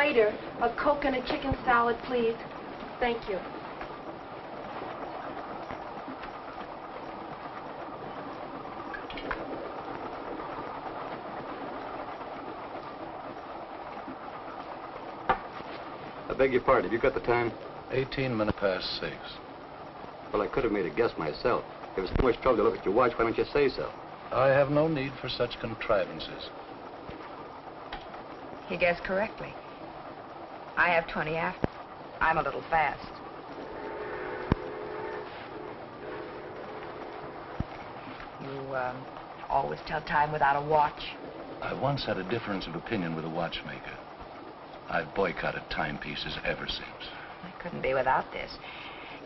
Waiter, a Coke and a chicken salad, please. Thank you. I beg your pardon, have you got the time? 18 minutes past 6. Well, I could have made a guess myself. It was too much trouble to look at your watch. Why don't you say so? I have no need for such contrivances. He guessed correctly. I have 20 after. I'm a little fast. You, always tell time without a watch? I once had a difference of opinion with a watchmaker. I've boycotted timepieces ever since. I couldn't be without this.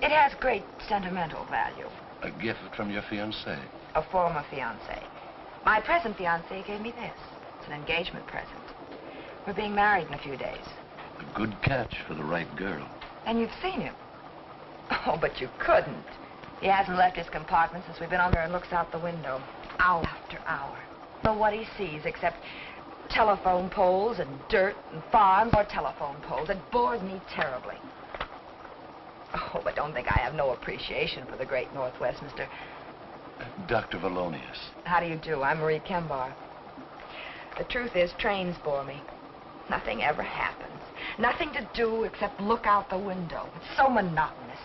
It has great sentimental value. A gift from your fiancé. A former fiancé. My present fiancé gave me this. It's an engagement present. We're being married in a few days. A good catch for the right girl. And you've seen him. Oh, but you couldn't. He hasn't left his compartment since we've been on there and looks out the window. Hour after hour. I don't know what he sees except telephone poles and dirt and farms or telephone poles. It bores me terribly. Oh, but don't think I have no appreciation for the great Northwest, Mr. Dr. Valonius. How do you do? I'm Marie Kembar. The truth is, trains bore me. Nothing ever happens. Nothing to do except look out the window. It's so monotonous.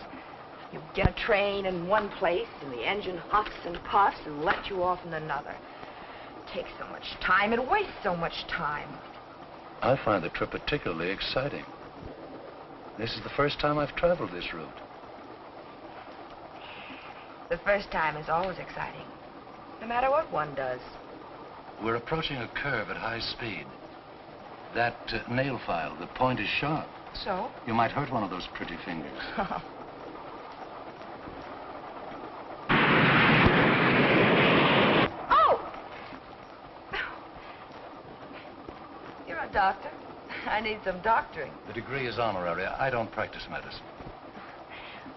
You get a train in one place, and the engine huffs and puffs and lets you off in another. It takes so much time. It wastes so much time. I find the trip particularly exciting. This is the first time I've traveled this route. The first time is always exciting, no matter what one does. We're approaching a curve at high speed. That nail file, the point is sharp. So? You might hurt one of those pretty fingers. Oh! You're a doctor. I need some doctoring. The degree is honorary. I don't practice medicine.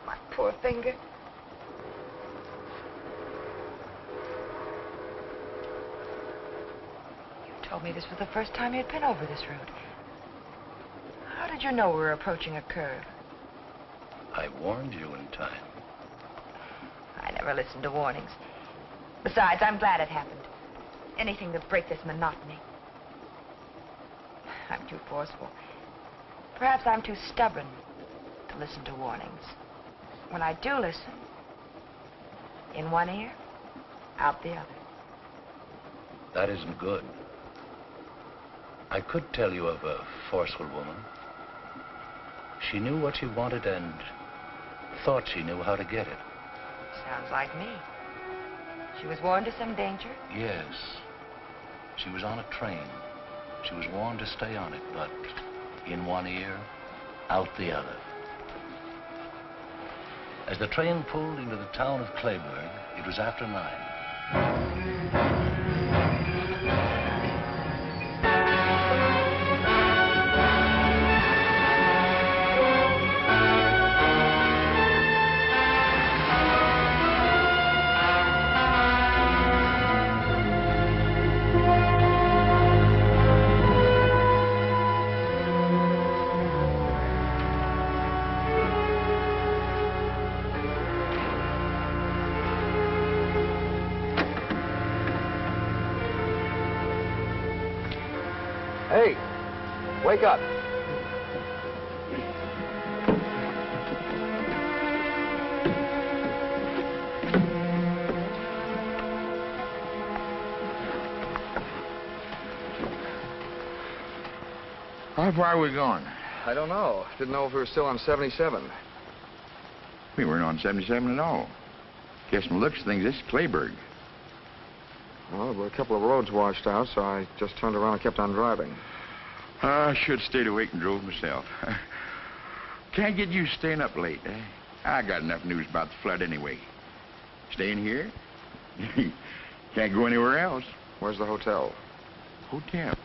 My poor finger. You told me this was the first time you'd been over this route. How did you know we were approaching a curve? I warned you in time. I never listened to warnings. Besides, I'm glad it happened. Anything to break this monotony. I'm too forceful. Perhaps I'm too stubborn to listen to warnings. When I do listen, in one ear, out the other. That isn't good. I could tell you of a forceful woman. She knew what she wanted and thought she knew how to get it. Sounds like me. She was warned of some danger? Yes. She was on a train. She was warned to stay on it, but in one ear, out the other. As the train pulled into the town of Clayburg, it was after 9. Hey, wake up. How far are we going? I don't know. Didn't know if we were still on 77. We weren't on 77 at all. Guess from the looks of things, this is Clayburg. Well, there were a couple of roads washed out, so I just turned around and kept on driving. I should have stayed awake and drove myself. Can't get you staying up late, eh? I got enough news about the flood anyway. Staying here? Can't go anywhere else. Where's the hotel? Hotel.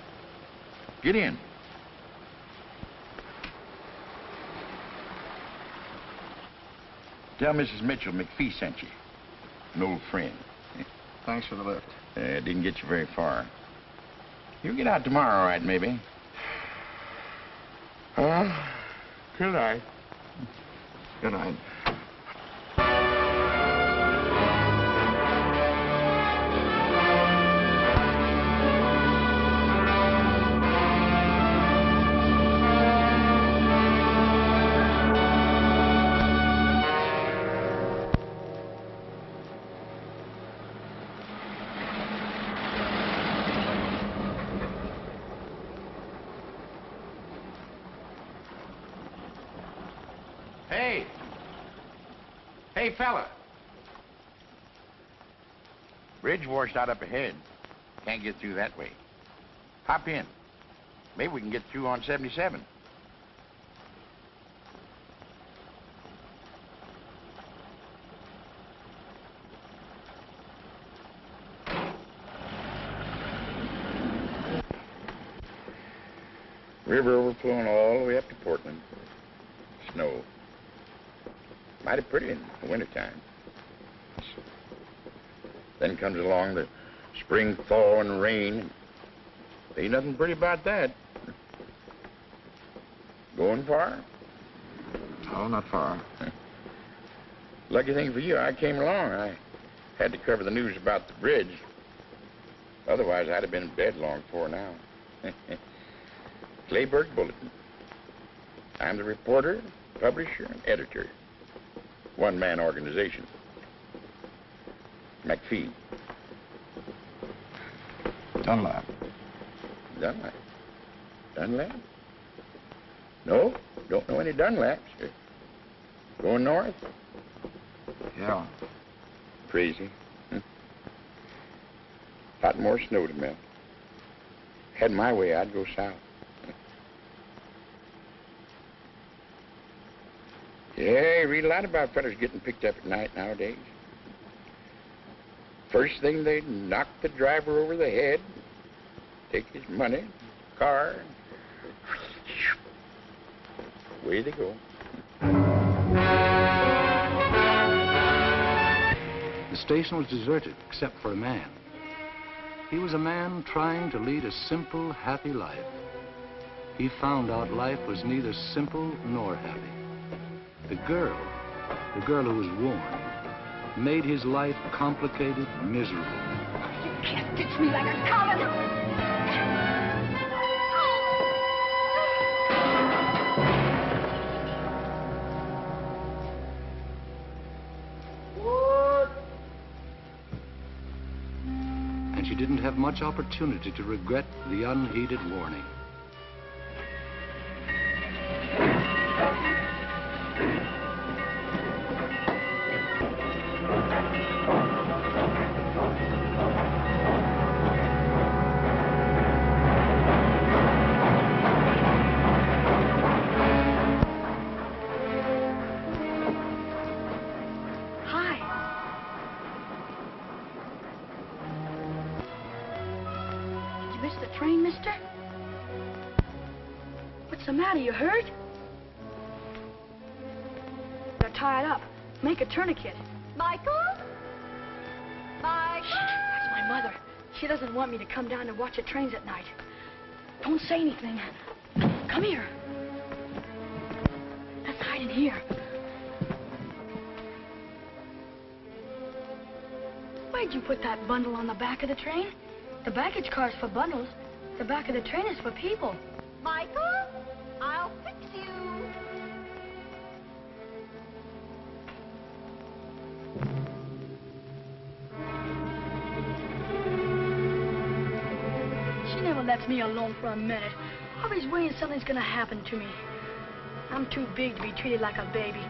Get in. Tell Mrs. Mitchell McPhee sent you. An old friend. Thanks for the lift. Didn't get you very far. You'll get out tomorrow, all right, maybe? Good night. Good night. Hey! Hey, fella! Bridge washed out up ahead. Can't get through that way. Hop in. Maybe we can get through on 77. River overflowing all the way up to Portland. Snow. Mighty pretty in the wintertime. Then comes along the spring thaw and rain. Ain't nothing pretty about that. Going far? Oh, not far. Lucky thing for you, I came along. I had to cover the news about the bridge. Otherwise, I'd have been in bed long before now. Clayburg Bulletin. I'm the reporter, publisher, and editor. One-man organization. McPhee. Dunlap. Dunlap? Dunlap? No, don't know any Dunlaps. Going north? Yeah. Crazy. Lot more snow to melt. Had my way, I'd go south. Yeah, you read a lot about fellas getting picked up at night nowadays. First thing, they knock the driver over the head, take his money, car, away they go. The station was deserted except for a man. He was a man trying to lead a simple, happy life. He found out life was neither simple nor happy. The girl who was warm, made his life complicated, miserable. You can't ditch me like a common. And she didn't have much opportunity to regret the unheeded warning. Train, mister? What's the matter? You hurt? They're tied up. Make a tourniquet. Michael? Michael? That's my mother. She doesn't want me to come down and watch the trains at night. Don't say anything. Come here. Let's hide in here. Where'd you put that bundle on the back of the train? The baggage car's for bundles. The back of the train is for people. Michael? I'll fix you. She never lets me alone for a minute. Always worrying something's gonna happen to me. I'm too big to be treated like a baby.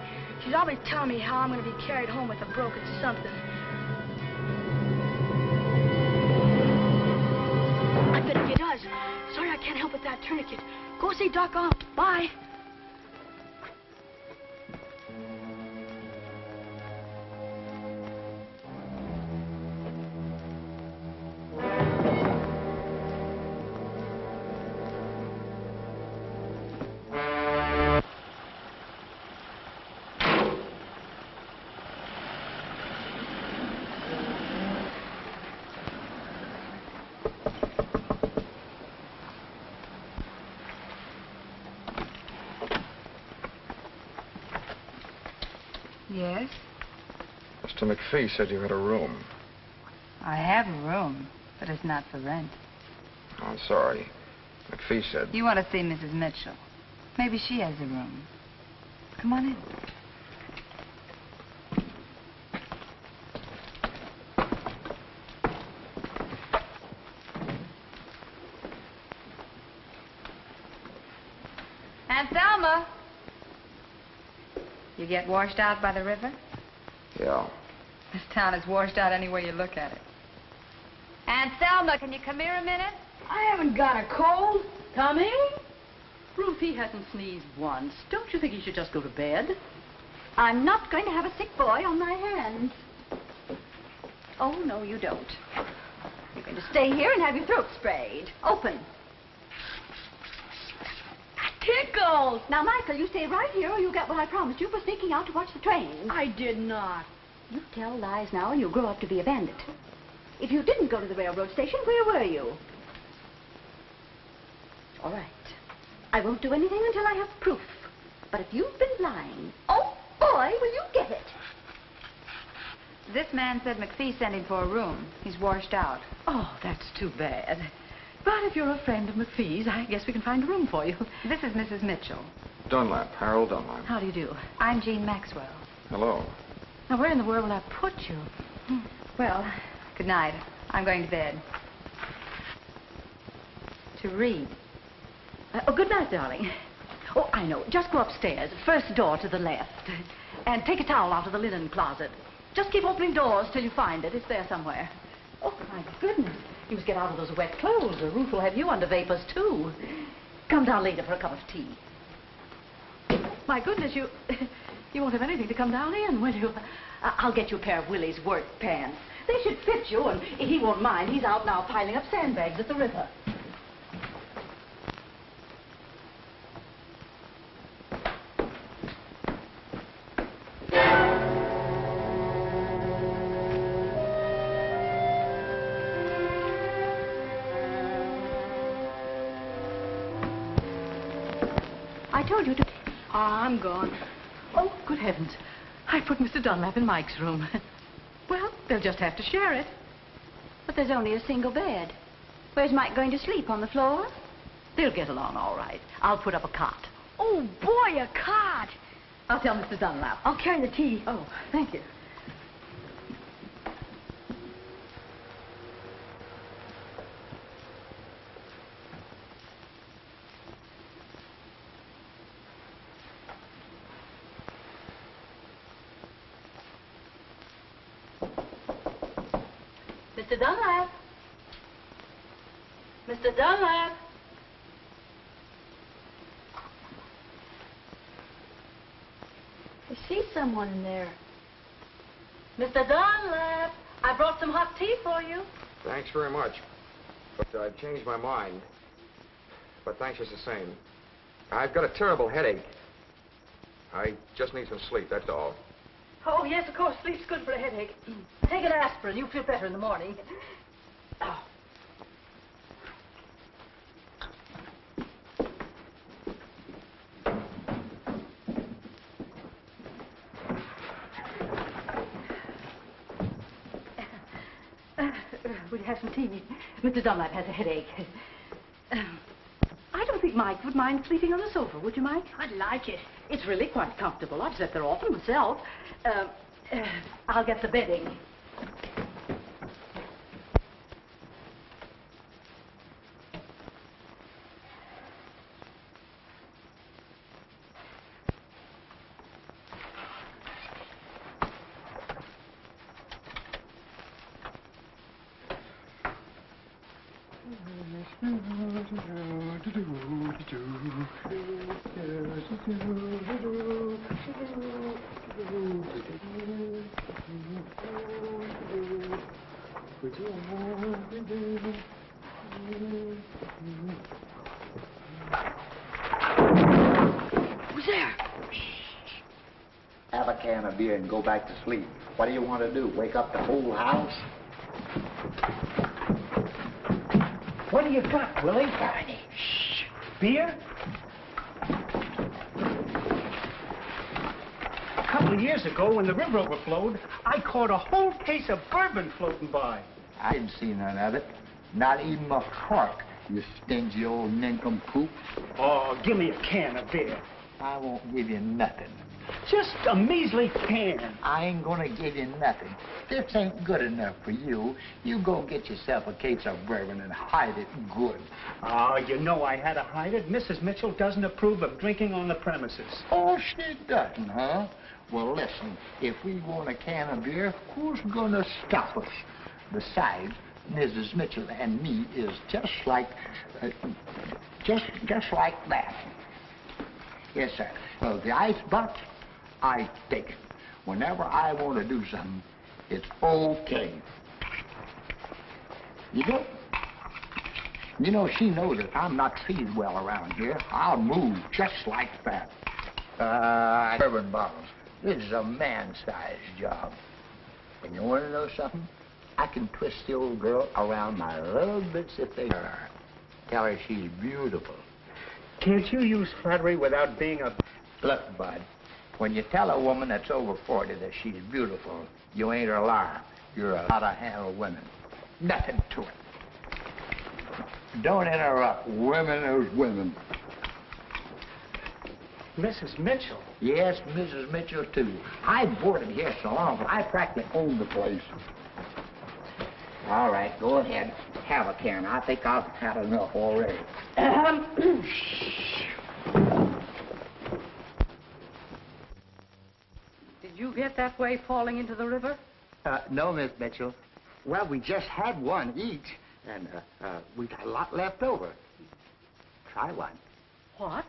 She's always telling me how I'm gonna be carried home with a broken something. I bet he does. Sorry I can't help with that tourniquet. Go see Doc Arnold. Bye. Mr. McPhee said you had a room. I have a room, but it's not for rent. Oh, I'm sorry. McPhee said... You want to see Mrs. Mitchell. Maybe she has a room. Come on in. Aunt Thelma. You get washed out by the river? Yeah. This town is washed out any way you look at it. Aunt Thelma, can you come here a minute? I haven't got a cold. Coming? Ruth, he hasn't sneezed once. Don't you think he should just go to bed? I'm not going to have a sick boy on my hands. Oh, no, you don't. You're going to stay here and have your throat sprayed. Open. Tickles! Now, Michael, you stay right here or you'll get what I promised you for sneaking out to watch the trains. I did not. You tell lies now and you'll grow up to be a bandit. If you didn't go to the railroad station, where were you? All right. I won't do anything until I have proof. But if you've been lying, oh, boy, will you get it. This man said McPhee sent him for a room. He's washed out. Oh, that's too bad. But if you're a friend of McPhee's, I guess we can find a room for you. This is Mrs. Mitchell. Dunlap, Harold Dunlap. How do you do? I'm Jean Maxwell. Hello. Now, where in the world will I put you? Well, good night. I'm going to bed. To read. Oh, good night, darling. Oh, I know. Just go upstairs, first door to the left, and take a towel out of the linen closet. Just keep opening doors till you find it. It's there somewhere. Oh, my goodness. You must get out of those wet clothes, or Ruth will have you under vapors, too. Come down later for a cup of tea. My goodness, you won't have anything to come down in, will you? I'll get you a pair of Willie's work pants. They should fit you, and he won't mind. He's out now piling up sandbags at the river. I told you to... I'm gone. Oh, good heavens. I put Mr. Dunlap in Mike's room. Well, they'll just have to share it. But there's only a single bed. Where's Mike going to sleep, on the floor? They'll get along all right. I'll put up a cot. Oh, boy, a cot. I'll tell Mr. Dunlap. I'll carry the tea. Oh, thank you. Mr. Dunlap. Mr. Dunlap. I see someone in there. Mr. Dunlap, I brought some hot tea for you. Thanks very much. But I've changed my mind. But thanks just the same. I've got a terrible headache. I just need some sleep, that's all. Oh, yes, of course. Sleep's good for a headache. Take an aspirin. You'll feel better in the morning. Oh. Will you have some tea? Mr. Dunlap has a headache. I don't think Mike would mind sleeping on the sofa, would you, Mike? I'd like it. It's really quite comfortable. I've slept there often myself. I'll get the bedding. Who's there? Have a can of beer and go back to sleep. What do you want to do? Wake up the whole house? What do you got, Willie? Shh. Beer? Come couple of years ago, when the river overflowed, I caught a whole case of bourbon floating by. I didn't see none of it. Not even a cork, you stingy old nincompoop. Oh, give me a can of beer. I won't give you nothing. Just a measly can. I ain't gonna give you nothing. This ain't good enough for you. You go get yourself a case of bourbon and hide it good. Oh, you know I had to hide it. Mrs. Mitchell doesn't approve of drinking on the premises. Oh, she doesn't, huh? Well, listen, if we want a can of beer, who's gonna stop us? Besides, Mrs. Mitchell and me is just like that. Yes, sir. So the ice box, I take it. Whenever I want to do something, it's okay. You know, she knows if I'm not treated well around here, I'll move just like that. Bourbon bottles. This is a man-sized job. And you want to know something? I can twist the old girl around my little bits if they are. Tell her she's beautiful. Can't you use flattery without being a... Look, Bud, when you tell a woman that's over 40 that she's beautiful, you ain't a liar. You're a how-to-handle women. Nothing to it. Don't interrupt. Women is women. Mrs. Mitchell? Yes, Mrs. Mitchell, too. I boarded here so long, but I practically own the place. All right, go ahead. Have a can. I think I've had enough already. Did you get that way falling into the river? No, Miss Mitchell. Well, we just had one each, and we got a lot left over. Try one. What?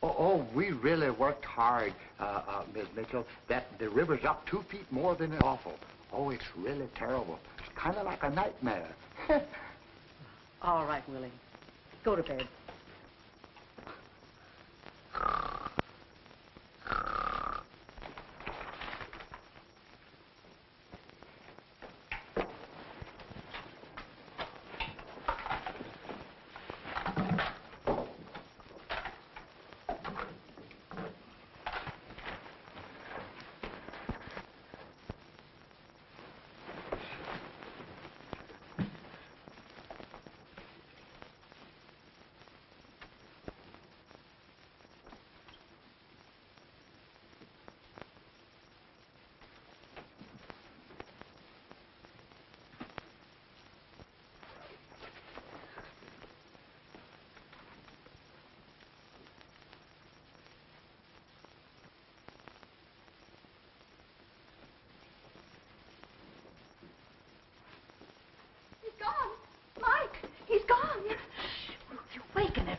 Oh, we really worked hard, Miss Mitchell. The river's up 2 feet more than awful. Oh, it's really terrible. It's kind of like a nightmare. All right, Willie. Go to bed.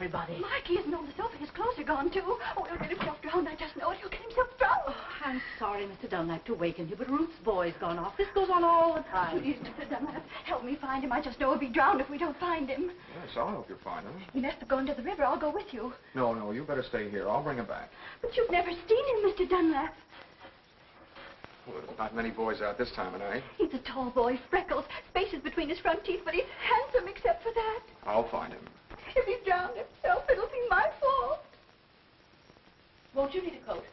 Everybody. Mikey isn't on the sofa. His clothes are gone, too. Oh, he'll get himself drowned. I just know it. He'll get himself drowned. Oh, I'm sorry, Mr. Dunlap, to waken you, but Ruth's boy's gone off. This goes on all the time. Please, Mr. Dunlap, help me find him. I just know he'll be drowned if we don't find him. Yes, I'll help you find him. He must have gone to the river. I'll go with you. No, you better stay here. I'll bring him back. But you've never seen him, Mr. Dunlap. Well, there's not many boys out this time of night. He's a tall boy, freckles, spaces between his front teeth, but he's handsome except for that. I'll find him. If he drowned himself, it'll be my fault. Won't you need a coat?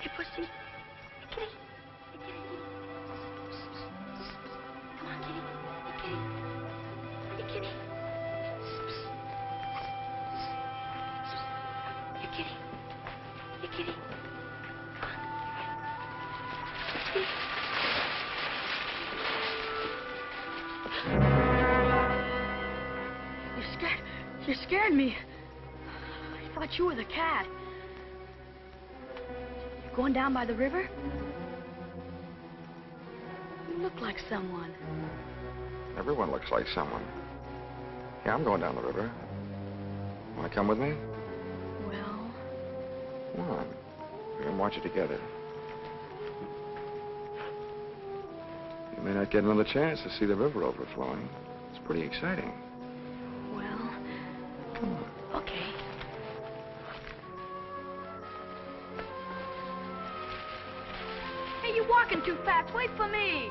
Kitty, pussy. Kitty. Kitty. Come on, Kitty. Kitty. Hey, Kitty. Hey, Kitty. Hey, Kitty. You scared me. I thought you were the cat. You going down by the river? You look like someone. Everyone looks like someone. Yeah, I'm going down the river. Want to come with me? Well... Come on. We can watch it together. You may not get another chance to see the river overflowing. It's pretty exciting. Well... Come on. Okay. Hey, you're walking too fast. Wait for me.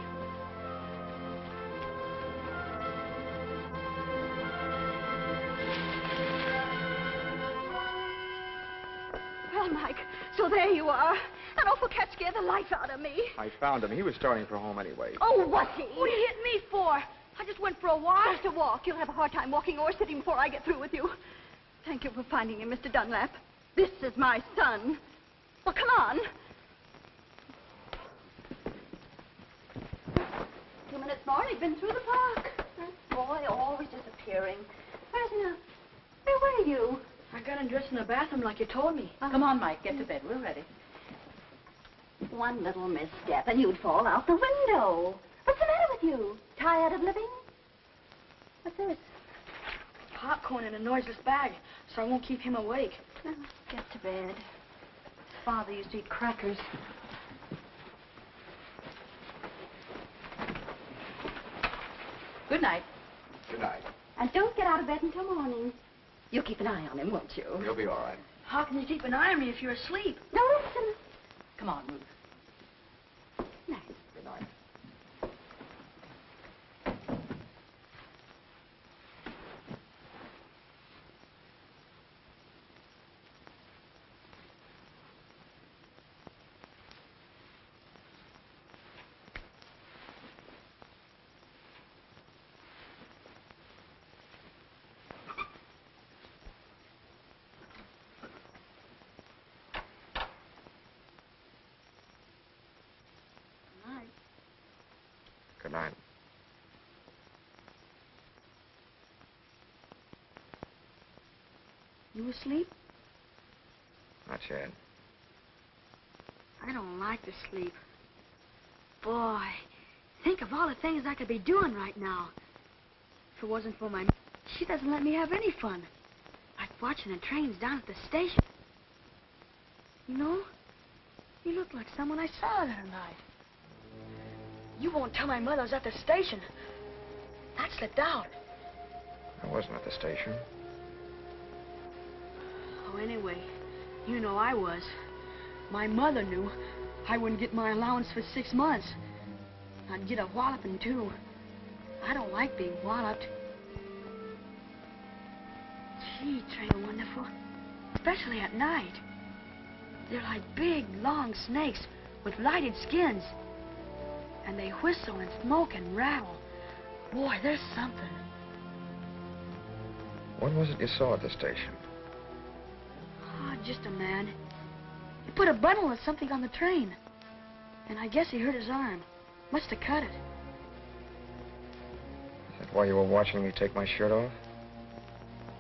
Well, Mike, so there you are. That awful cat scared the life out of me. I found him. He was starting for home anyway. Oh, was he? What do you hit me for? I just went for a walk. Just a walk. You'll have a hard time walking or sitting before I get through with you. Thank you for finding him, Mr. Dunlap. This is my son. Well, come on. 2 minutes more and he'd been through the park. That boy always disappearing. Where's now? Where were you? I got undressed in the bathroom like you told me. Come on, Mike, get to bed. We're ready. One little misstep and you'd fall out the window. What's the matter with you? Tired of living? What's this? Popcorn in a noiseless bag, so I won't keep him awake. Oh, get to bed. Father used to eat crackers. Good night. Good night. And don't get out of bed until morning. You'll keep an eye on him, won't you? You'll be all right. How can you keep an eye on me if you're asleep? No, listen. Come on, Ruth. Night. Good night. Good night. You asleep? Not yet. I don't like to sleep. Boy, think of all the things I could be doing right now. If it wasn't for my... She doesn't let me have any fun. Like watching the trains down at the station. You know, you look like someone I saw the other night. You won't tell my mother I was at the station. That slipped out. I wasn't at the station. Oh, anyway, you know I was. My mother knew I wouldn't get my allowance for 6 months. I'd get a walloping, too. I don't like being walloped. Gee, trains are wonderful. Especially at night. They're like big, long snakes with lighted skins. And they whistle and smoke and rattle. Boy, there's something. What was it you saw at the station? Oh, just a man. He put a bundle of something on the train. And I guess he hurt his arm. Must have cut it. Is that why you were watching me take my shirt off?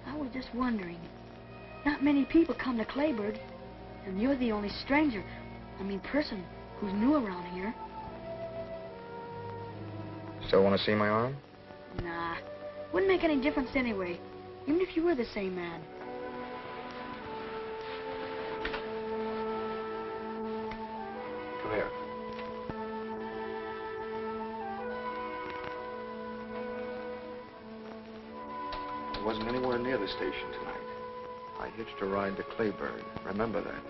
I was just wondering. Not many people come to Clayburg. And you're the only stranger, person, who's new around here. Still want to see my arm? Nah. Wouldn't make any difference anyway. Even if you were the same man. Come here. I wasn't anywhere near the station tonight. I hitched a ride to Clayburg. Remember that?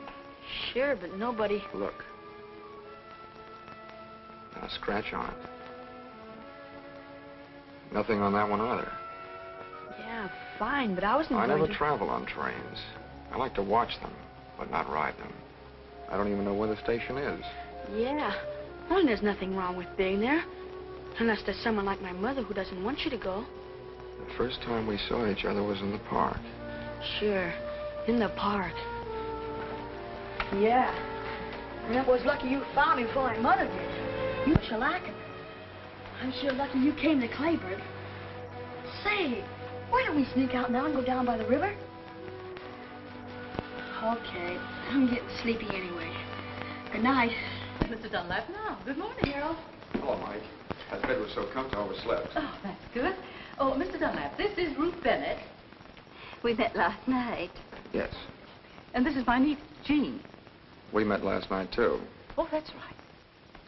Sure, but nobody... Look. Not a scratch on it. Nothing on that one either. Yeah, fine, but I wasn't I going never to... travel on trains. I like to watch them, but not ride them. I don't even know where the station is. Yeah. Well, there's nothing wrong with being there. Unless there's someone like my mother who doesn't want you to go. The first time we saw each other was in the park. Sure. In the park. Yeah. And it was lucky you found me before my mother did. You shellacking. I'm sure lucky you came to Clayburg. Say, why don't we sneak out now and go down by the river? Okay. I'm getting sleepy anyway. Good night. Mr. Dunlap now. Good morning, Harold. Hello, Mike. That bed was so comfortable, I overslept. Oh, that's good. Oh, Mr. Dunlap, this is Ruth Bennett. We met last night. Yes. And this is my niece, Jean. We met last night, too. Oh, that's right.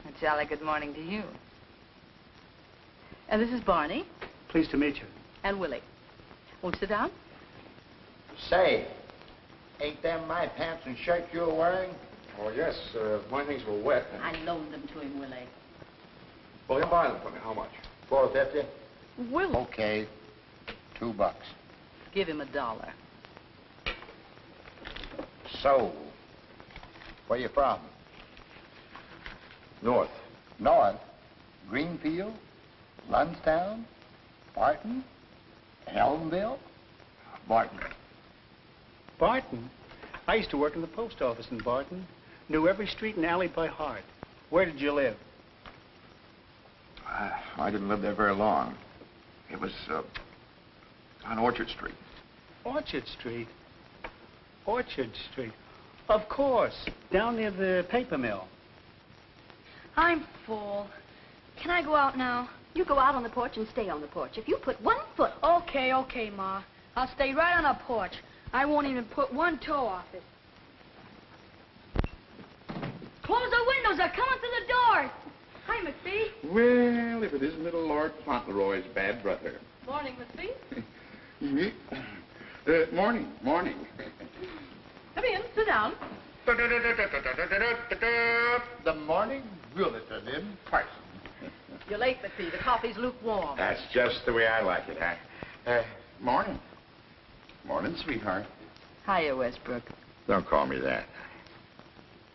A jolly good morning to you. And this is Barney Pleased to meet you. and Willie. Won't you sit down? Say, ain't them my pants and shirt you're wearing? Oh, yes. My things were wet. I loaned them to him, Willie. Well, you'll buy them for me. How much? $4.50? Willie. Okay, $2. Give him $1. So, where you from? North. North? Greenfield? Lunstown? Barton? Elmville? Barton. Barton? I used to work in the post office in Barton. Knew every street and alley by heart. Where did you live? I didn't live there very long. It was on Orchard Street. Orchard Street. Orchard Street. Of course. Down near the paper mill. I'm full. Can I go out now? You go out on the porch and stay on the porch. If you put one foot... Okay, Ma. I'll stay right on the porch. I won't even put one toe off it. Close the windows. They're coming through the doors. Hi, McPhee. Well, if it isn't little Lord Fauntleroy's bad brother. Morning, McPhee. Morning. Come in, sit down. The morning bulletin in person. You're late, McPhee. The coffee's lukewarm. That's just the way I like it, huh? Morning. Morning, sweetheart. Hiya, Westbrook. Don't call me that.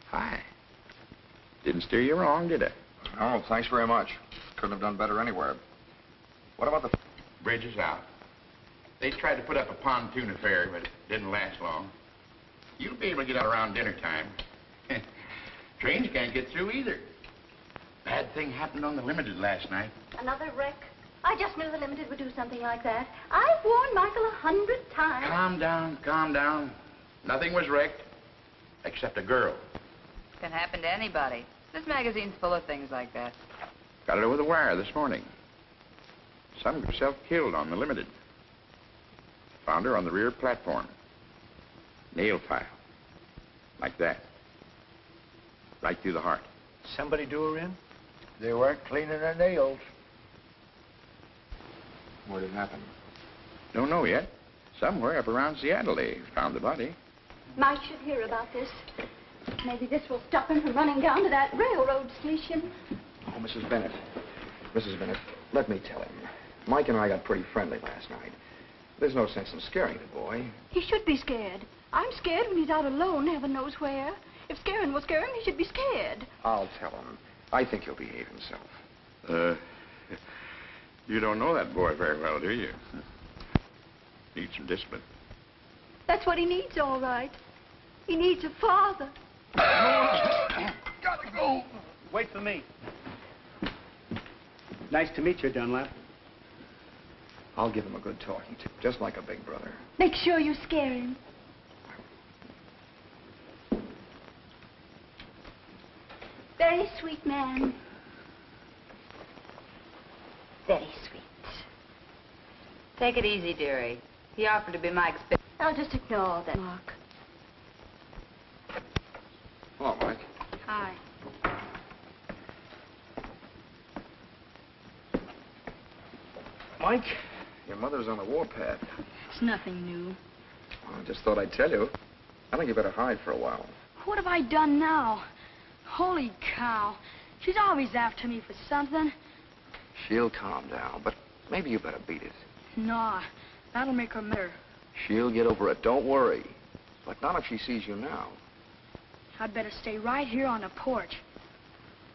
Hi. Didn't steer you wrong, did I? Oh, thanks very much. Couldn't have done better anywhere. What about the... Bridge is out. They tried to put up a pontoon affair, but it didn't last long. You'll be able to get out around dinner time. Trains can't get through either. Bad thing happened on the Limited last night. Another wreck? I just knew the Limited would do something like that. I've warned Michael 100 times. Calm down. Nothing was wrecked, except a girl. Can happen to anybody. This magazine's full of things like that. Got it over the wire this morning. Some girl self-killed on the Limited. Found her on the rear platform. Nail file. Like that. Right through the heart. Somebody do her in? They weren't cleaning their nails. Where did it happen? Don't know yet. Somewhere up around Seattle they found the body. Mike should hear about this. Maybe this will stop him from running down to that railroad station. Oh, Mrs. Bennett. Mrs. Bennett, let me tell him. Mike and I got pretty friendly last night. There's no sense in scaring the boy. He should be scared. I'm scared when he's out alone, heaven knows where. If scaring will scare him, he should be scared. I'll tell him. I think he'll behave himself. You don't know that boy very well, do you? Needs some discipline. That's what he needs, all right. He needs a father. Gotta go. Wait for me. Nice to meet you, Dunlap. I'll give him a good talking to, just like a big brother. Make sure you scare him. Very sweet man. Very sweet. Take it easy, dearie. He offered to be Mike's... I'll just ignore that, Mark. Hello, Mike. Hi. Mike, your mother's on the warpath. It's nothing new. Well, I just thought I'd tell you. I think you better hide for a while. What have I done now? Holy cow. She's always after me for something. She'll calm down, but maybe you better beat it. Nah, that'll make her matter. She'll get over it, don't worry. But not if she sees you now. I'd better stay right here on the porch.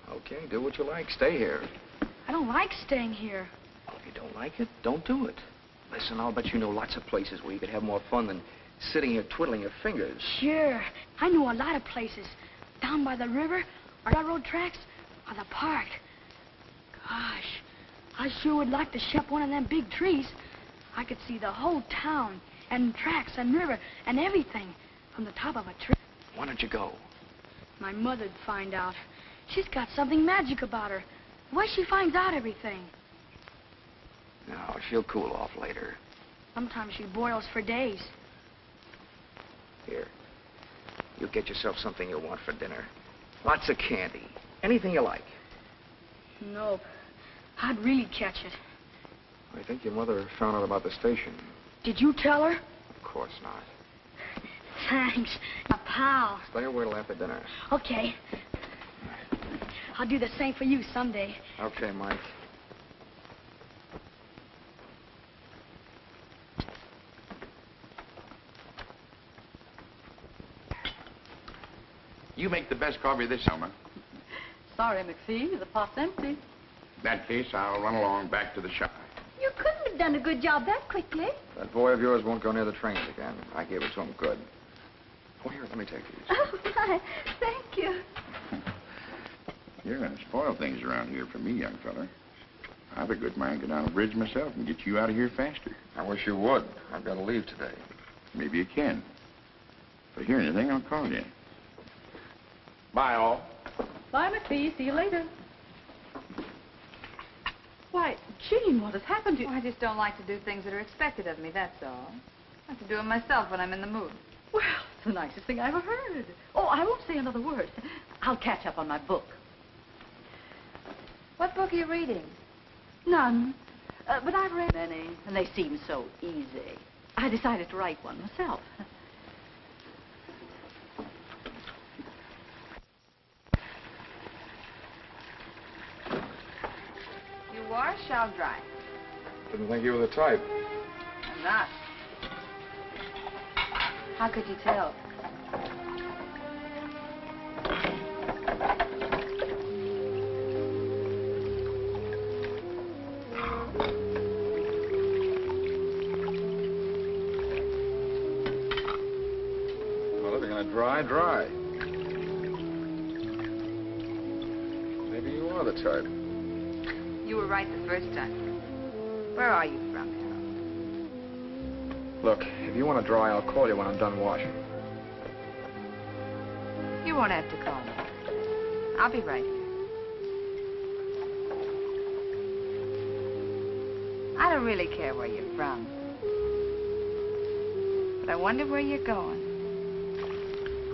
Okay, do what you like. Stay here. I don't like staying here. If you don't like it, don't do it. Listen, I'll bet you know lots of places where you could have more fun than sitting here twiddling your fingers. Sure. I know a lot of places. Down by the river, or railroad tracks, or the park. Gosh, I sure would like to ship one of them big trees. I could see the whole town, and tracks, and river, and everything from the top of a tree. Why don't you go? My mother'd find out. She's got something magic about her. The way she finds out everything. No, she'll cool off later. Sometimes she boils for days. Here. You get yourself something you want for dinner. Lots of candy. Anything you like. Nope. I'd really catch it. I think your mother found out about the station. Did you tell her? Of course not. Thanks, a pal. Stay away till after dinner. Okay. I'll do the same for you someday. Okay, Mike. You make the best coffee this summer. Sorry, McPhee, the pot's empty. In that case, I'll run along back to the shop. You couldn't have done a good job that quickly. That boy of yours won't go near the trains again. I gave it to him good. Oh, here, let me take these. Oh, my. Thank you. You're going to spoil things around here for me, young fella. I've a good mind to go down the bridge myself and get you out of here faster. I wish you would. I've got to leave today. Maybe you can. If I hear anything, I'll call you. Bye, all. Bye, McPhee. See you later. Why, Jean, what has happened to you? I just don't like to do things that are expected of me, that's all. I have to do them myself when I'm in the mood. Well, it's the nicest thing I ever heard. Oh, I won't say another word. I'll catch up on my book. What book are you reading? None. But I've read many, and they seem so easy. I decided to write one myself. You wash, I'll dry. Didn't think you were the type. I'm not. How could you tell? Well, if you're going to dry, dry. Maybe you are the type. You were right the first time. Where are you from, Harold? Look, if you want to dry, I'll call you when I'm done washing. You won't have to call me. I'll be right here. I don't really care where you're from. But I wonder where you're going.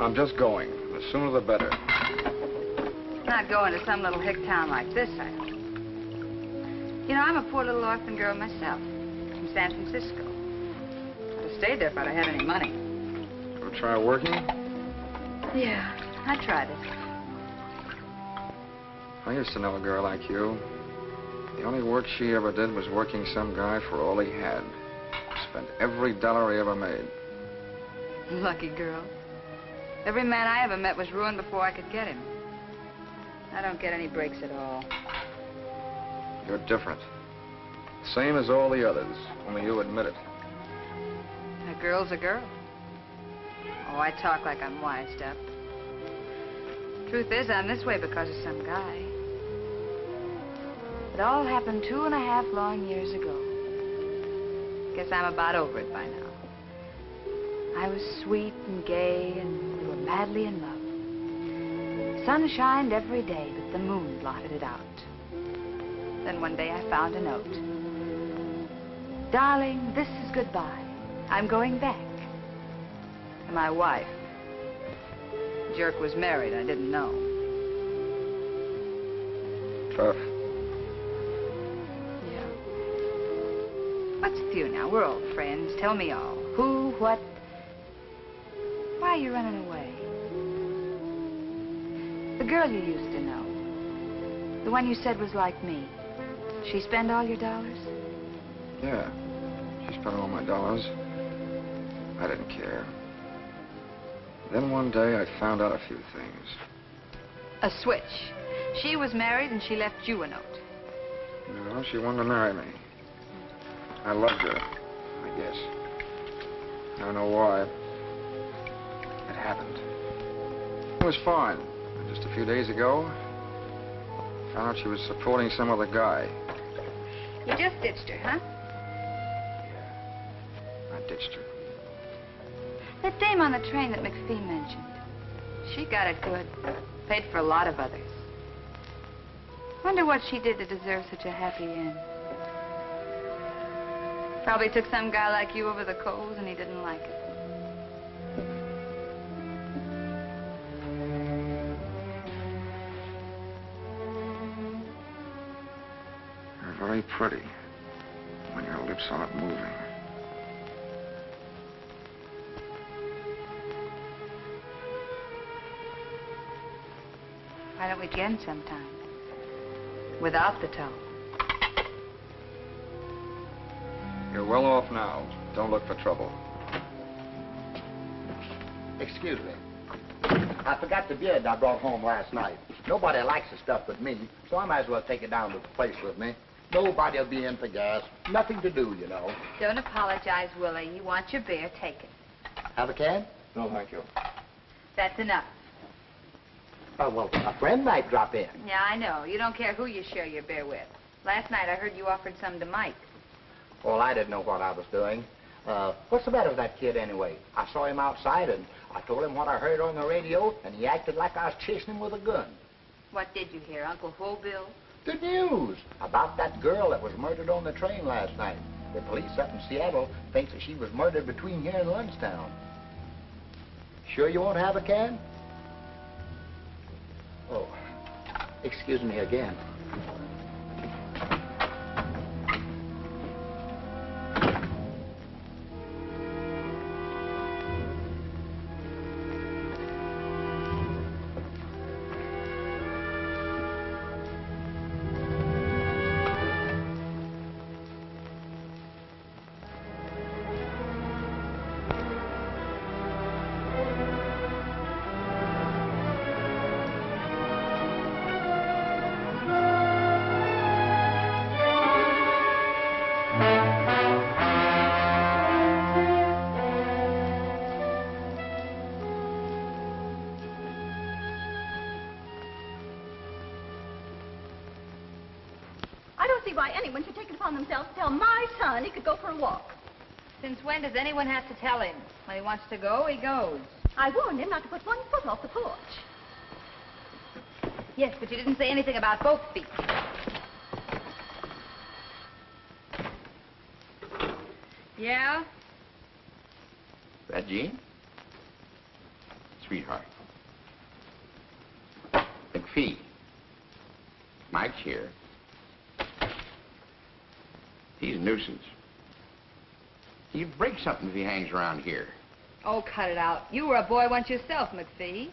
I'm just going. The sooner the better. Not going to some little hick town like this, I hope. You know, I'm a poor little orphan girl myself, from San Francisco. I'd have stayed there if I'd have had any money. Ever try working? Yeah, I tried it. I used to know a girl like you. The only work she ever did was working some guy for all he had. Spent every dollar he ever made. Lucky girl. Every man I ever met was ruined before I could get him. I don't get any breaks at all. You're different. Same as all the others, only you admit it. A girl's a girl. Oh, I talk like I'm wised up. Truth is, I'm this way because of some guy. It all happened 2.5 long years ago. Guess I'm about over it by now. I was sweet and gay, and we were madly in love. Sun shined every day, but the moon blotted it out. Then one day I found a note. Darling, this is goodbye. I'm going back. And my wife. The jerk was married. I didn't know. Tough. Yeah. What's with you now? We're old friends. Tell me all. Who, what? Why are you running away? The girl you used to know. The one you said was like me. She spend all your dollars? Yeah. She spent all my dollars. I didn't care. Then one day I found out a few things. A switch. She was married and she left you a note. No, she wanted to marry me. I loved her, I guess. I don't know why. It happened. It was fine. Just a few days ago, I found out she was supporting some other guy. You just ditched her, huh? I ditched her. That dame on the train that McPhee mentioned. She got it good. Paid for a lot of others. Wonder what she did to deserve such a happy end. Probably took some guy like you over the coals and he didn't like it. You're very pretty when your lips aren't moving. Why don't we begin sometime? Without the toe. You're well off now. Don't look for trouble. Excuse me. I forgot the beard I brought home last night. Nobody likes the stuff but me, so I might as well take it down to the place with me. Nobody'll be in for gas. Nothing to do, you know. Don't apologize, Willie. You want your beer, take it. Have a can? No, thank you. That's enough. Oh, well, a friend might drop in. Yeah, I know. You don't care who you share your beer with. Last night I heard you offered some to Mike. Well, I didn't know what I was doing. What's the matter with that kid anyway? I saw him outside and I told him what I heard on the radio and he acted like I was chasing him with a gun. What did you hear, Uncle Bill? The news about that girl that was murdered on the train last night. The police up in Seattle thinks that she was murdered between here and Lunchtown. Sure you won't have a can? Oh, excuse me again. Why anyone should take it upon themselves to tell my son he could go for a walk. Since when does anyone have to tell him? When he wants to go, he goes. I warned him not to put one foot off the porch. Yes, but you didn't say anything about both feet. Yeah? That Jean? Sweetheart. McPhee. Mike's here. He's a nuisance. He'd break something if he hangs around here. Oh, cut it out. You were a boy once yourself, McPhee.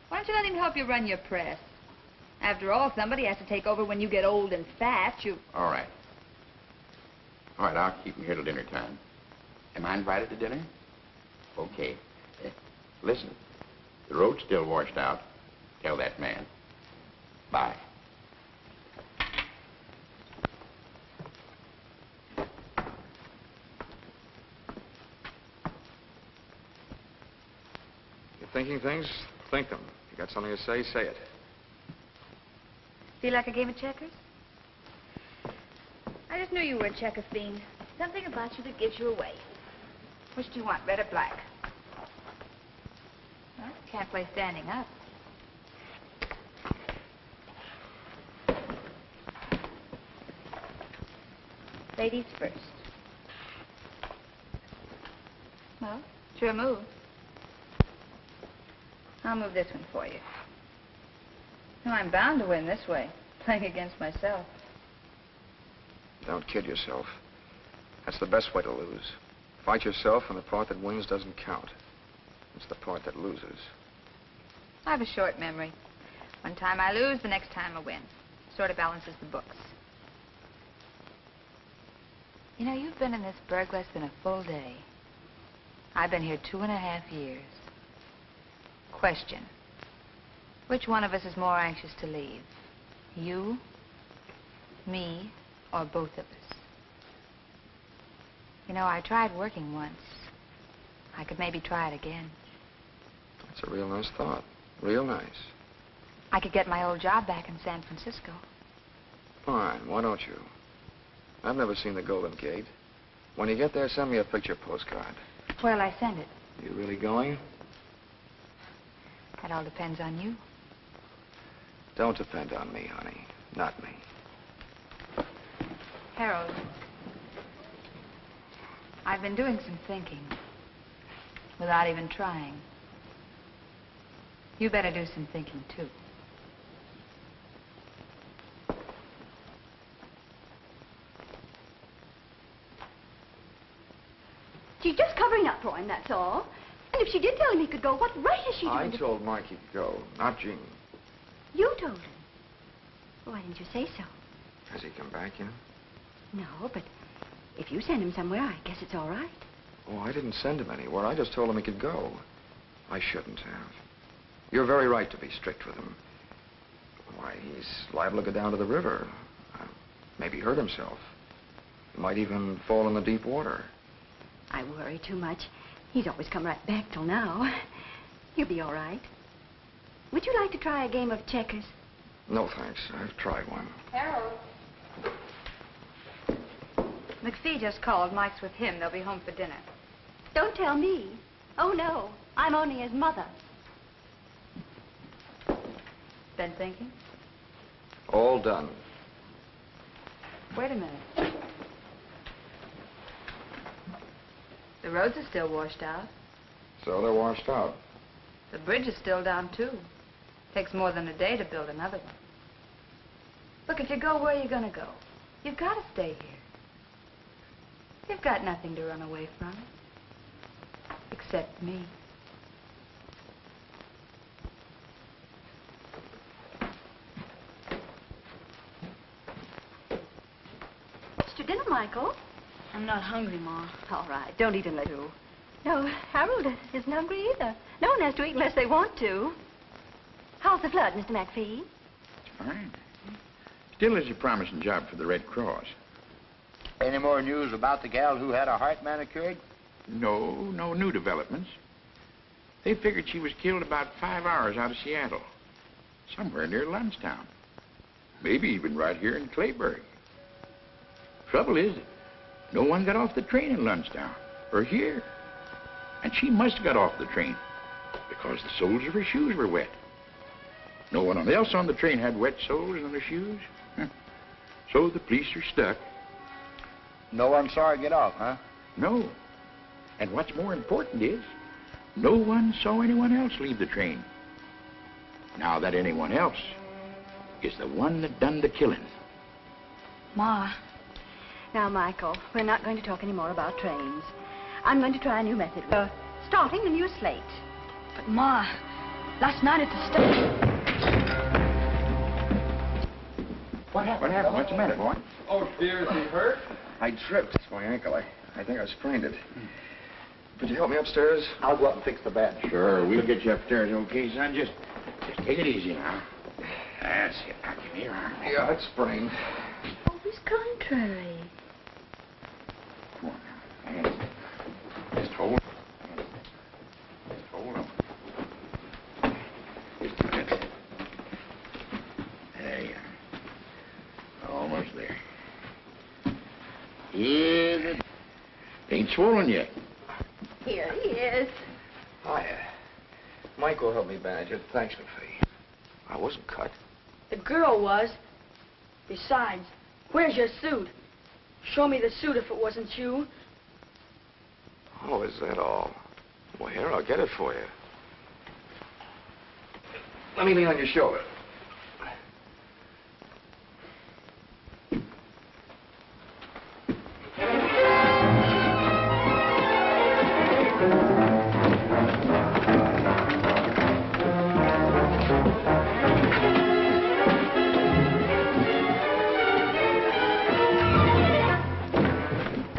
Why don't you let him help you run your press? After all, somebody has to take over when you get old and fat. All right. All right, I'll keep him here till dinner time. Am I invited to dinner? Okay. Listen, the road's still washed out. Tell that man. Bye. Thinking things, think them. If you got something to say, say it. Feel like a game of checkers? I just knew you were a checker fiend. Something about you that gives you away. Which do you want, red or black? Well, can't play standing up. Ladies first. Well, sure move. I'll move this one for you. No, I'm bound to win this way, playing against myself. Don't kid yourself. That's the best way to lose. Fight yourself, and the part that wins doesn't count. It's the part that loses. I have a short memory. One time I lose, the next time I win. Sort of balances the books. You know, you've been in this burg less than a full day. I've been here 2.5 years. Question. Which one of us is more anxious to leave? You, me, or both of us? You know, I tried working once. I could maybe try it again. That's a real nice thought. Real nice. I could get my old job back in San Francisco. Fine, why don't you? I've never seen the Golden Gate. When you get there, send me a picture postcard. Where'll I send it? You really going? That all depends on you. Don't depend on me, honey. Not me. Harold, I've been doing some thinking without even trying. You better do some thinking, too. She's just covering up for him, that's all. And if she did tell him he could go, what right is she I doing? told Mike he could go, not Jean. You told him. Why didn't you say so? Has he come back yet? No, but if you send him somewhere, I guess it's all right. Oh, I didn't send him anywhere. I just told him he could go. I shouldn't have. You're very right to be strict with him. Why, he's liable to go down to the river. Maybe hurt himself. He might even fall in the deep water. I worry too much. He's always come right back till now. He'll be all right. Would you like to try a game of checkers? No, thanks. I've tried one. Harold. McPhee just called. Mike's with him. They'll be home for dinner. Don't tell me. Oh, no. I'm only his mother. Been thinking? All done. Wait a minute. The roads are still washed out. So they're washed out. The bridge is still down, too. Takes more than a day to build another one. Look, if you go, where are you going to go? You've got to stay here. You've got nothing to run away from. Except me. What's to dinner, Michael? I'm not hungry, Ma. All right, don't eat unless you... No, Harold isn't hungry either. No one has to eat unless they want to. How's the flood, Mr. McPhee? It's fine. Still is a promising job for the Red Cross. Any more news about the gal who had her heart manicured? No new developments. They figured she was killed about 5 hours out of Seattle. Somewhere near Lunstown. Maybe even right here in Clayburg. Trouble is, no one got off the train in Lunstown, or here. And she must have got off the train, because the soles of her shoes were wet. No one else on the train had wet soles on their shoes. So the police are stuck. No one saw her get off, huh? No. And what's more important is, no one saw anyone else leave the train. Now that anyone else is the one that done the killing. Ma. Now, Michael, we're not going to talk any more about trains. I'm going to try a new method. We're starting a new slate. But, Ma, last night at the station... What happened? What's the matter, boy? Oh, dear, is he hurt? I tripped. It's my ankle. I think I sprained it. Could you help me upstairs? I'll go up and fix the bed. Sure, we'll get you upstairs, okay, son? Just take it easy now. That's it. Now, give me your arm. Yeah, it's sprained. Oh, it's contrary. Come on now. Just hold. Just hold on. Just a minute. There you are. Almost there. Yeah, it ain't swollen yet. Here he is. Hiya. Mike will help me bandage it. Thanks, McPhee. I wasn't cut. The girl was. Besides, where's your suit? Show me the suit if it wasn't you. Oh, is that all? Well, here, I'll get it for you. Let me lean on your shoulder.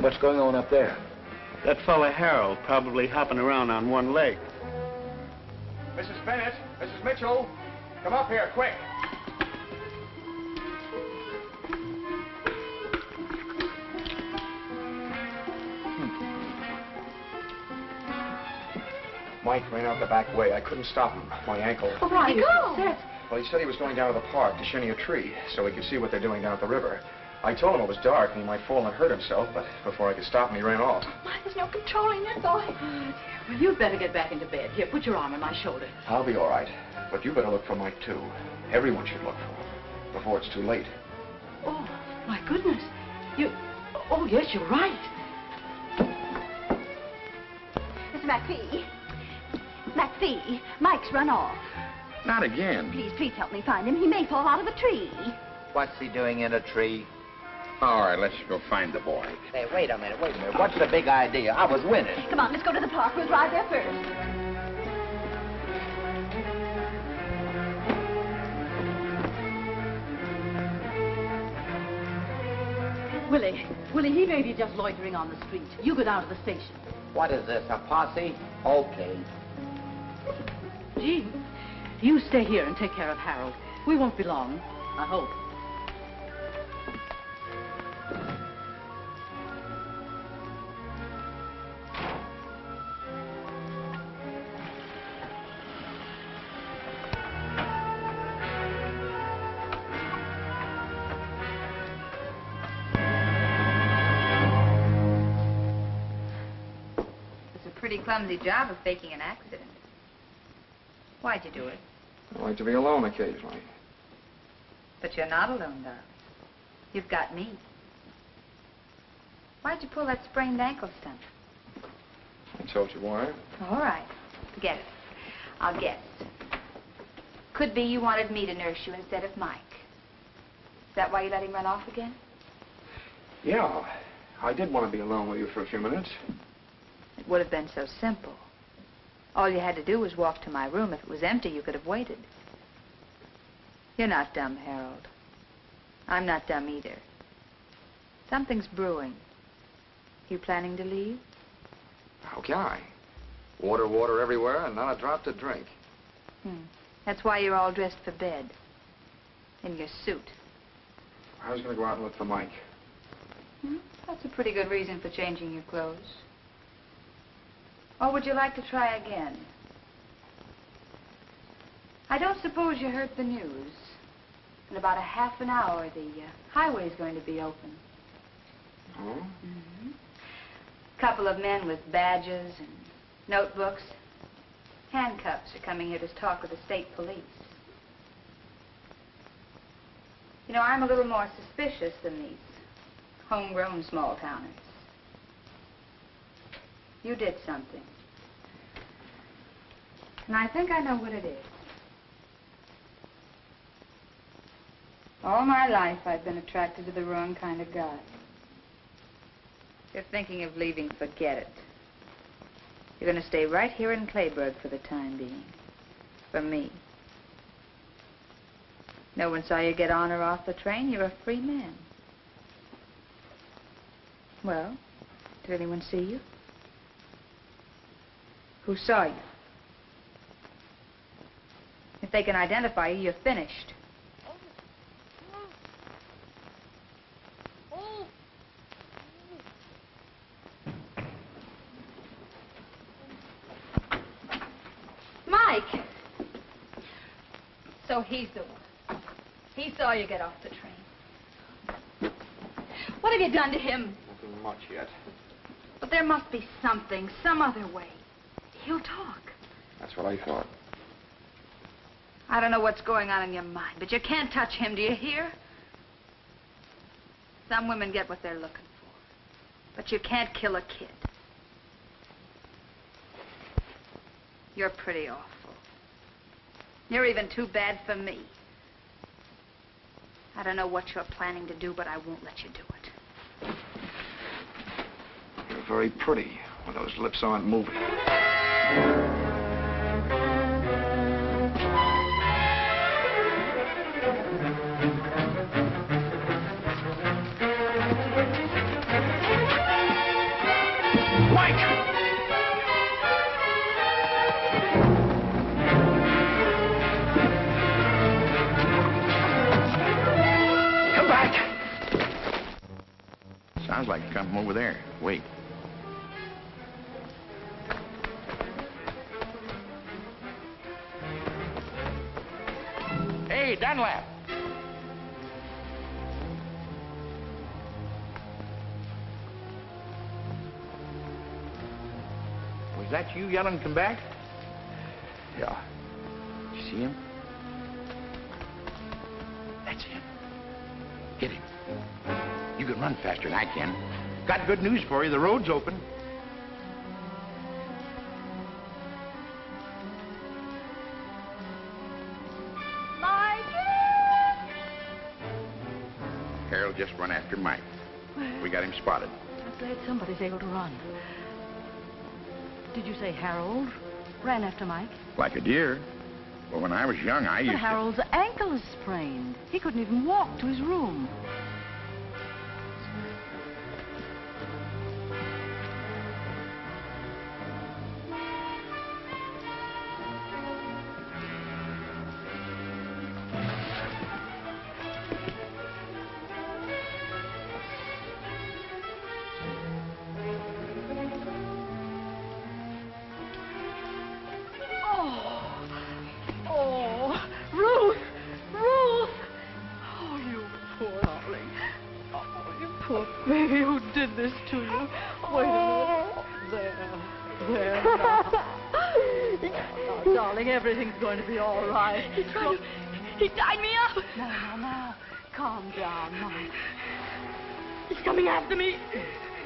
What's going on up there? That fella Harold probably hopping around on one leg. Mrs. Bennett, Mrs. Mitchell, come up here, quick. Mike ran out the back way. I couldn't stop him. My ankle. Oh, where did he go? Well, he said he was going down to the park to shinny a tree so he could see what they're doing down at the river. I told him it was dark and he might fall and hurt himself, but before I could stop him, he ran off. Mike, there's no controlling that boy. Well, you'd better get back into bed. Here, put your arm on my shoulder. I'll be all right, but you better look for Mike, too. Everyone should look for him before it's too late. Oh, my goodness. Oh, yes, you're right. Mr. McPhee. McPhee, Mike's run off. Not again. Please help me find him. He may fall out of a tree. What's he doing in a tree? All right, let's go find the boy. Hey, wait a minute. What's the big idea? I was winning. Come on, let's go to the park. We'll drive there first. Willie, he may be just loitering on the street. You go down to the station. What is this, a posse? Okay. Jean, you stay here and take care of Harold. We won't be long, I hope. Pretty clumsy job of faking an accident. Why'd you do it? I like to be alone occasionally. But you're not alone, darling. You've got me. Why'd you pull that sprained ankle stunt? I told you why. All right. Forget it. I'll guess. Could be you wanted me to nurse you instead of Mike. Is that why you let him run off again? Yeah, I did want to be alone with you for a few minutes. It would have been so simple. All you had to do was walk to my room. If it was empty, you could have waited. You're not dumb, Harold. I'm not dumb either. Something's brewing. You planning to leave? How can I? Water everywhere and not a drop to drink. That's why you're all dressed for bed. In your suit. I was going to go out and look for Mike. That's a pretty good reason for changing your clothes. Or would you like to try again? I don't suppose you heard the news. In about a half an hour, the highway's going to be open. Oh? A couple of men with badges and notebooks, handcuffs are coming here to talk with the state police. You know, I'm a little more suspicious than these homegrown small-towners. You did something. And I think I know what it is. All my life, I've been attracted to the wrong kind of guy. If you're thinking of leaving, forget it. You're going to stay right here in Clayburg for the time being. For me. No one saw you get on or off the train. You're a free man. Well, did anyone see you? Who saw you? If they can identify you, you're finished. Mike! So he's the one. He saw you get off the train. What have you done to him? Nothing much yet. But there must be something, some other way. He'll talk. That's what I thought. I don't know what's going on in your mind, but you can't touch him, do you hear? Some women get what they're looking for, but you can't kill a kid. You're pretty awful. You're even too bad for me. I don't know what you're planning to do, but I won't let you do it. You're very pretty when those lips aren't moving. Sounds like come from over there. Wait. Hey, Dunlap. Was that you yelling, come back? Yeah. You see him? That's him. Get him. You can run faster than I can. Got good news for you. The road's open. Harold just run after Mike. We got him spotted. I'm glad somebody's able to run. Did you say Harold ran after Mike? Like a deer. Well, when I was young, I used But Harold's ankle is sprained. He couldn't even walk to his room. Baby, who did this to you? Wait a minute. There now. Now, darling, everything's going to be all right. He tied me up. Now. Calm down, Mike. He's coming after me.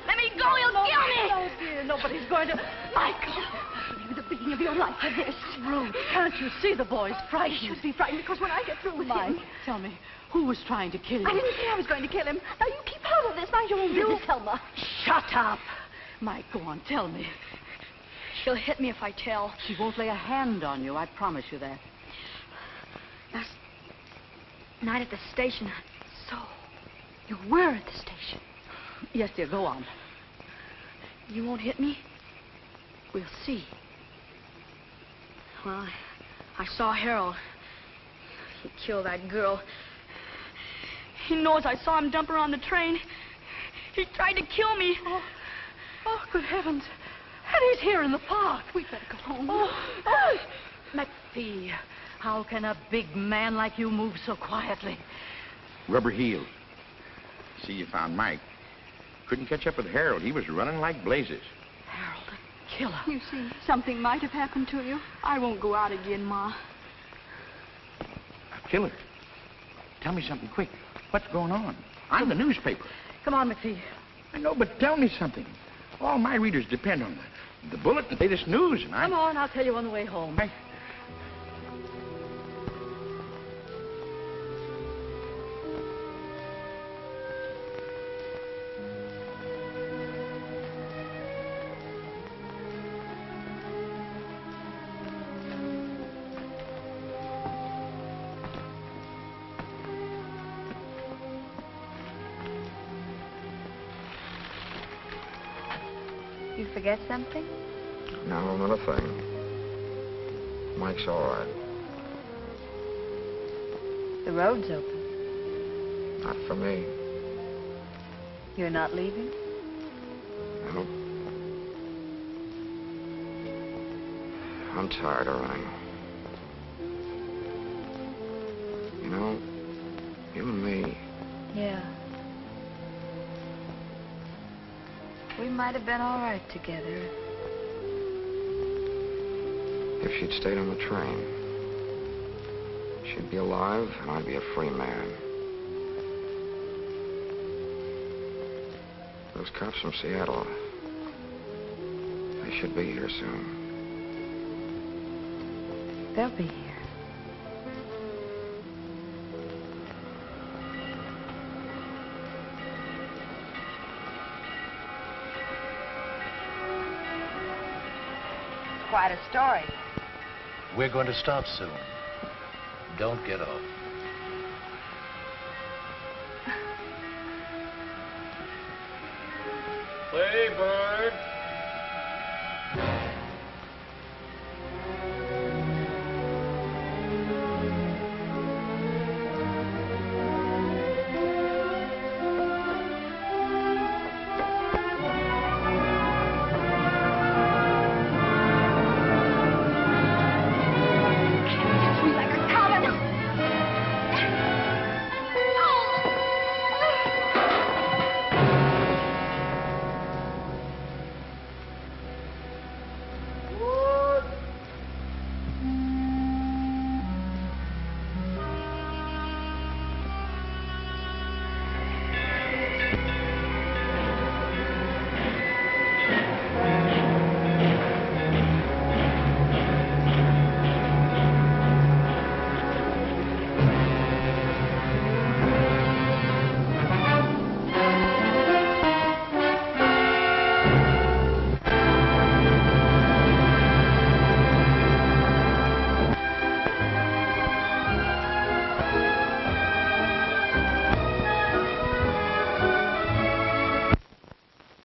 Let me go, he'll kill me. No, dear, nobody's going to... Michael, I'll give you the beating of your life for this. Ruth, can't you see the boy's frightened? He should be frightened because when I get through with Mike, him... tell me, who was trying to kill you? I didn't say I was going to kill him. Now, you keep out of this. Mind your own business, Selma. Shut up. Mike, go on, tell me. She'll hit me if I tell. She won't lay a hand on you, I promise you that. Last night at the station. So, you were at the station. Yes, dear, go on. You won't hit me? We'll see. Well, I saw Harold. He killed that girl. He knows I saw him dump her on the train. He tried to kill me. Oh, good heavens. And he's here in the park. We'd better go home. McPhee, how can a big man like you move so quietly? rubber heeled. See, you found Mike. Couldn't catch up with Harold. He was running like blazes. Harold, a killer. You see, something might have happened to you. I won't go out again, Ma. A killer? Tell me something quick. What's going on? I'm the newspaper. Come on, McPhee. I know, but tell me something. All my readers depend on the bulletin, the latest news, and Come on, I'll tell you on the way home. Right. You forget something? No, not a thing. Mike's all right. The road's open. Not for me. You're not leaving? No. I'm tired of running. You know, you and me, Yeah. We might have been all right together. if she'd stayed on the train, she'd be alive and I'd be a free man. Those cops from Seattle, they should be here soon. They'll be here. Quite a story. We're going to stop soon. Don't get off. Play, bird.